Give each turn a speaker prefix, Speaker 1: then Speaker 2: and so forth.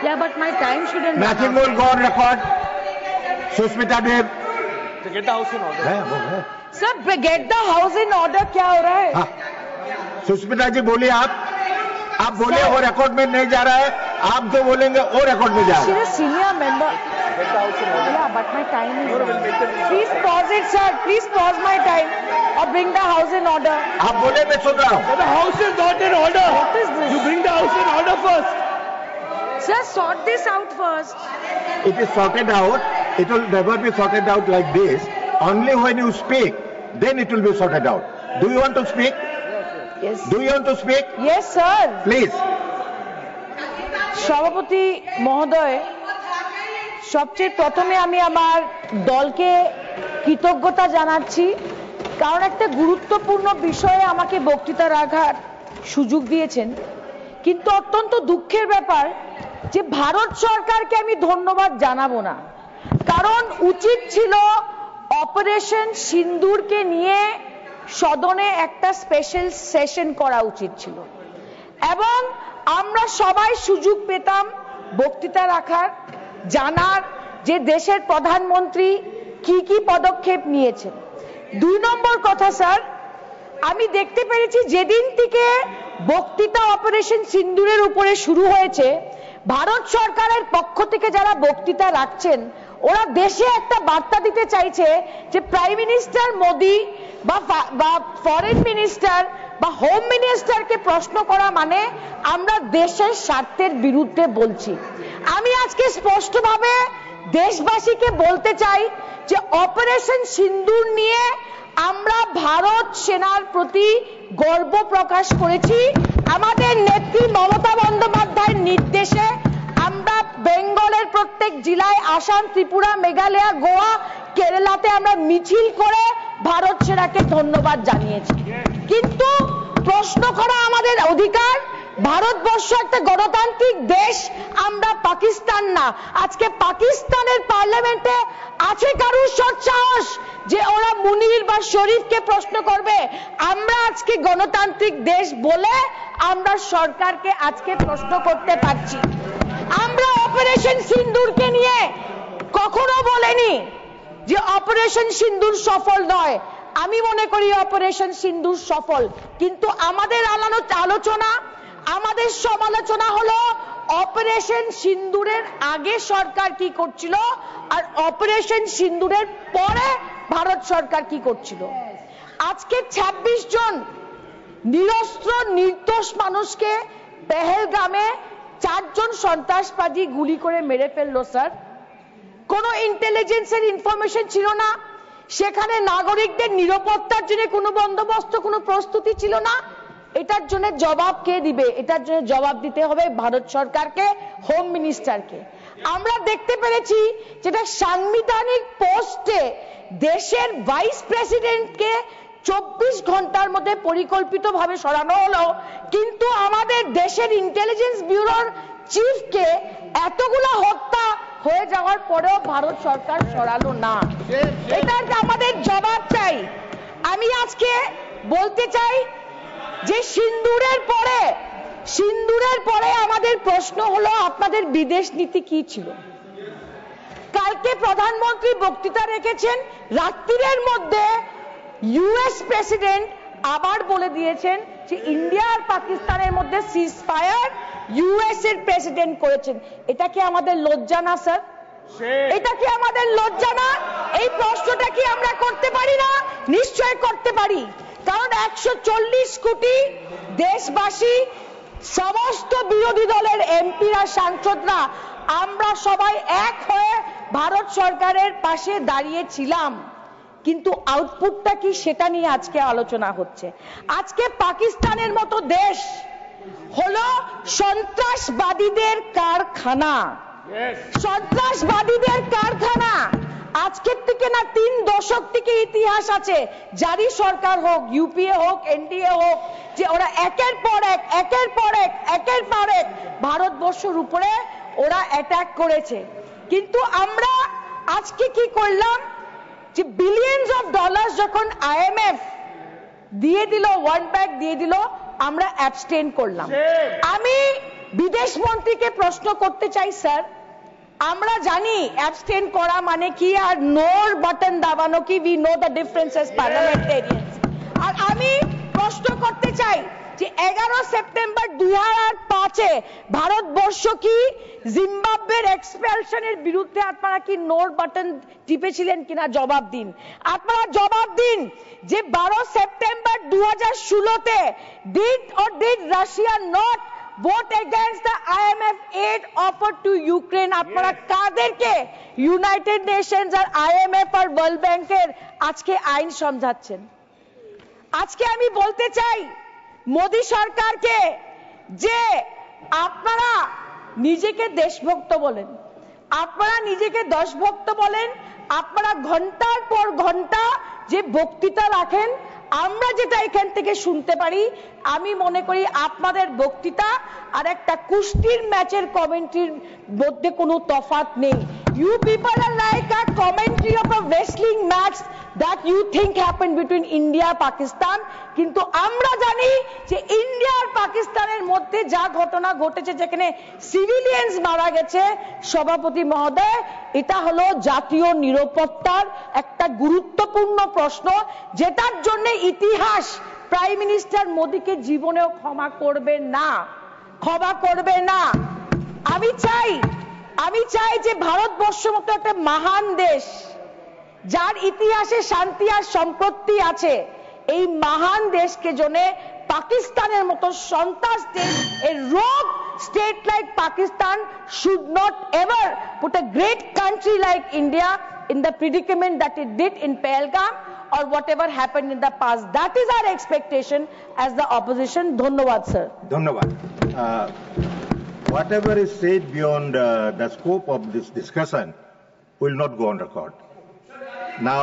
Speaker 1: Yeah, but my time shouldn't.
Speaker 2: Nothing will go on record. Susmita Dev.
Speaker 3: Get the house in order.
Speaker 1: Sir, get the house in order. क्या हो रहा है?
Speaker 2: सुष्मिता जी बोलिए आप बोलिए वो रिकॉर्ड में नहीं जा रहा है, आप जो बोलेंगे वो रिकॉर्ड में जाएगा.
Speaker 1: She is a senior member.
Speaker 3: Get the house in order.
Speaker 1: Yeah, but my time is.
Speaker 3: We'll make the meeting.
Speaker 1: Please pause it, sir. Please pause my time or bring the house in order.
Speaker 2: आप बोले मैं सुन रहा हूँ.
Speaker 3: The house is not in order.
Speaker 1: What is this?
Speaker 3: You bring the house in order first.
Speaker 1: Sir, sort this out first.
Speaker 2: It is sorted out. It will never be sorted out like this. Only when you speak, then it will be sorted out. Do you want to speak?
Speaker 1: Yes.
Speaker 2: Do you want to speak?
Speaker 1: Yes, sir.
Speaker 2: Please.
Speaker 1: সভাপতি মহোদয়, সবচেয়ে প্রথমে আমি আমার দলকে কৃতজ্ঞতা জানাচ্ছি, কারণ একটা গুরুত্বপূর্ণ বিষয়ে আমাকে বক্তৃতা রাখার সুযোগ দিয়েছেন। কিন্তু অত্যন্ত দুঃখের ব্যাপার যে ভারত সরকারকে আমি ধন্যবাদ জানাবো না, কারণ উচিত ছিল অপারেশন সিন্দুরকে নিয়ে সদনে একটা স্পেশাল সেশন করা উচিত ছিল এবং আমরা সবাই সুযোগ পেতাম বক্তৃতা রাখার, জানার যে দেশের প্রধানমন্ত্রী কি কি পদক্ষেপ নিয়েছেন। 2 নম্বর কথা স্যার, আমি দেখতে পেরেছি যেদিন থেকে বক্তৃতা অপারেশন সিন্দুরের উপরে শুরু হয়েছে, ভারত সরকারের পক্ষ থেকে যারা বক্তৃতা রাখছেন ওরা দেশে একটা বার্তা দিতে চাইছে যে প্রাইম মিনিস্টার মোদি বা ফরেন মিনিস্টার বা হোম মিনিস্টারকে প্রশ্ন করা মানে আমরা দেশের স্বার্থের বিরুদ্ধে বলছি। আমি আজকে স্পষ্টভাবে দেশবাসীকে বলতে চাই যে অপারেশন সিন্দুর নিয়ে আমরা ভারত সেনার প্রতি গর্ব প্রকাশ করেছি। আমাদের নেত্রী মমতা বন্দ্যোপাধ্যায়ের নির্দেশে আমরা বেঙ্গলের প্রত্যেক জেলায়, আসাম, ত্রিপুরা, মেঘালয়, গোয়া, কেরালাতে আমরা মিছিল করে ভারত সেনাকে ধন্যবাদ জানিয়েছি। কিন্তু প্রশ্ন করা আমাদের অধিকার। ভারতবর্ষ একটা গণতান্ত্রিক দেশ, আমরা পাকিস্তান না। আজকে পাকিস্তানের পার্লামেন্টে আছে কারুর সৎসাহস যে ওরা মুনির বা শরীফকে প্রশ্ন করবে? আমরা আজকে গণতান্ত্রিক দেশ বলে আমরা সরকারকে আজকে প্রশ্ন করতে পারছি। আমরা অপারেশন সিন্দুরকে নিয়ে কখনো বলেনি যে অপারেশন সিন্দুর সফল নয়। আমি মনে করি অপারেশন সিন্দুর সফল, কিন্তু আমাদের আলোচনা, আমাদের সমালোচনা হলো অপারেশন সিন্দুরের আগে সরকার কি করছিল আর অপারেশন সিন্দুরের পরে ভারত সরকার কি করছিল। আজকে 26 জন নিরস্ত্র নির্দোষ মানুষকে পেহেলগামে 4 জন সন্ত্রাসবাদী গুলি করে মেরে ফেললো স্যার। কোনো ইন্টেলিজেন্সের ইনফরমেশন ছিল না, সেখানে নাগরিকদের নিরাপত্তার জন্য কোনো বন্দোবস্ত, কোনো প্রস্তুতি ছিল না। এটার জন্য জবাব কে দিবে? এটার জন্য জবাব দিতে হবে ভারত সরকারকে, হোম মিনিস্টারকে। আমরা দেখতে পেরেছি যেটা সাংবিধানিক পোস্টে দেশের ভাইস প্রেসিডেন্টকে 24 ঘন্টার মধ্যে পরিকল্পিতভাবে সরানো হলো, কিন্তু আমাদের দেশের ইন্টেলিজেন্স ব্যুরোর চিফকে এতগুলা হত্যা হয়ে যাওয়ার পরেও ভারত সরকার সরালো না। এটার আমাদের জবাব চাই। আমি আজকে বলতে চাই যে সিন্দুরের পরে আমাদের প্রশ্ন হলো আপনাদের বিদেশ নীতি কি ছিল। কালকে প্রধানমন্ত্রী বক্তৃতা রেখেছেন, রাত্রির মধ্যে ইউএস প্রেসিডেন্ট আবার বলে দিয়েছেন যে ইন্ডিয়া আর পাকিস্তানের মধ্যে সিজ ফায়ার ইউএস এর প্রেসিডেন্ট করেছেন। এটা কি আমাদের লজ্জা না স্যার? এটা কি আমাদের লজ্জা না? এই প্রশ্নটা কি আমরা করতে পারি না? নিশ্চয় করতে পারি, কারণ 140 কোটি দেশবাসী, সমস্ত বিরোধী দলের এমপিরা, সাংসদরা, আমরা সবাই এক হয়ে ভারত সরকারের পাশে দাঁড়িয়েছিলাম। কিন্তু আউটপুটটা কি সেটা নিয়ে আজকে আলোচনা হচ্ছে। আজকে পাকিস্তানের মতো দেশ হলো সন্ত্রাসবাদীদের কারখানা, সন্ত্রাসবাদীদের কারখানা। আজকের থেকে না 3 দশক থেকে ইতিহাস আছে, জারি সরকার হোক, ইউপিএ হোক, এনডিএ হোক, যে ওরা একের পর এক ভারতবর্ষের উপরে ওরা অ্যাটাক করেছে। কিন্তু আমরা আজকে কি করলাম যে বিলিয়ন্স অফ ডলার্স যখন আইএমএফ দিয়ে দিল, ওয়ার্ল্ড ব্যাংক দিয়ে দিল, আমরা অ্যাবস্টেইন করলাম। আমি বিদেশ মন্ত্রীকে প্রশ্ন করতে চাই স্যার, আমরা জানি অ্যাবস্টেন করা মানে কি আর নোর বাটন দাবানো কি, we know the difference as parliamentarians. আর আমি প্রশ্ন করতে চাই যে 11 সেপ্টেম্বর 2005-এ ভারতবর্ষ কি জিম্বাবুয়ের এক্সপেলশনের বিরুদ্ধে আপনারা কি নোর বাটন টিপেছিলেন কিনা জবাব দিন। আপনারা জবাব দিন যে 12 সেপ্টেম্বর 2016-তে did Russia not vote against the IMF aid offered to Ukraine? আপনারা কাদেরকে ইউনাইটেড নেশনস আর IMF আর ওয়ার্ল্ড ব্যাংকের আজকে আইন সমঝাচ্ছেন? আজকে আমি বলতে চাই মোদী সরকারকে যে আপনারা নিজেকে দেশভক্ত বলেন, আপনারা নিজেকে দেশভক্ত বলেন, আপনারা ঘন্টার পর ঘন্টা যে বক্তৃতা রাখেন, আমরা যেটা এখান থেকে শুনতে পারি, আমি মনে করি আপনাদের বক্তৃতা আর একটা কুস্তির ম্যাচের কমেন্ট্রির মধ্যে কোনো তফাৎ নেই। You people are like a commentary of a wrestling match that you think happened between India and Pakistan, কিন্তু আমরা জানি যে ইন্ডিয়া আর পাকিস্তানের মধ্যে যা ঘটনা ঘটেছে, যেখানে সিভিলিয়ানস মারা গেছে, সভাপতি মহোদয়, এটা হলো জাতীয় নিরাপত্তার একটা গুরুত্বপূর্ণ প্রশ্ন, যেটার জন্য ইতিহাস প্রাইম মিনিস্টার মোদীকে জীবনেও ক্ষমা করবে না, ক্ষমা করবে না। আমি চাই যে ভারতবর্ষ মতো একটা মহান দেশ, যার ইতিহাসে শান্তি আর সম্প্রীতি আছে, এই মহান দেশকে জন্য পাকিস্তানের মতো সন্ত্রাস দেশ, a rogue state like Pakistan should not ever put a great country like India in the predicament that it did in Pahalgam or whatever happened in the past. That is our expectation as the opposition. Dhanyavad, sir.
Speaker 2: Dhanyavad. Whatever is said beyond the scope of this discussion will not go on record. Now